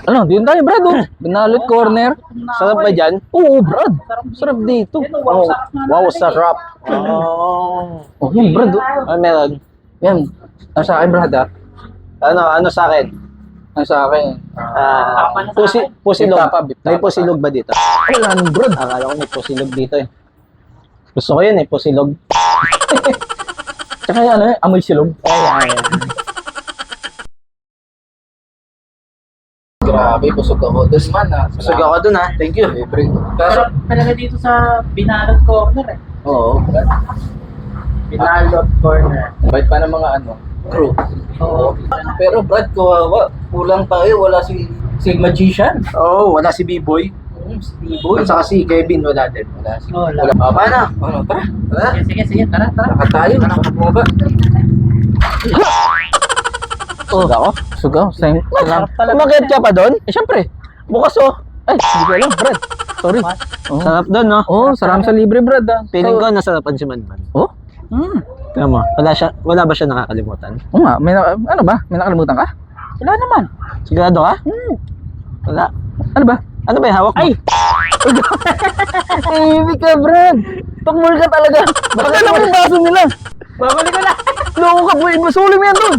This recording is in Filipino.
Ano, din tayo, Brad, oh. Binalot corner. Sarap ba dyan? Oo, Brad. Sarap dito. Oh, wow, sarap. Oh. Oh, yan, Brad, oh. Ano meron? Yan. Ano sa akin, Brad, ah? Ano sa akin? Ano sa akin? Pusilog. Beef tapa, beef tapa. May pusilog ba dito? Wala nang, Brad. Akala ko may pusilog dito eh. Gusto ko yun eh, pusilog. Tsaka ano, amoy silog. Ay. Grabe, busog ako. Das man, ah. Busog ako dun ha. Thank you. Pero, Talaga dito sa Binalot Corner eh. oo, Brad. Binalot Corner. Bait pa ng mga ano, crew. Oo. Pero Brad, kawawa. Kulang tayo. Wala si Magician. Oo, wala si B-Boy. Si B-Boy. At saka si Kevin, wala din. Wala si... Oo, Wala. O, paano? Ano, tara. Tara. Sige, tara. Lakad tayo. Nakakapong ba? Busog ako. Sugaw. Same. Umakit ka pa doon? Eh, syempre. Bukas, oh. Ay, hindi ko alam, Brad. Sorry. Oh. Sarap doon, no? Oh, sarap sa libre, Brad, ah. Feeling ko nasarapan si Manman. Oh? Tingnan mo, wala ba siya nakakalimutan? Oo nga. Ano ba? May nakalimutan ka? Wala naman. Sigurado ka? Wala. Ano ba? Ano ba yung hawak mo? Ay! Ibig ka, Brad. Tukmul ka talaga. Baka lang yung baso nila. Babalik ko na. Loko ka, boy. Masuli mo yan doon.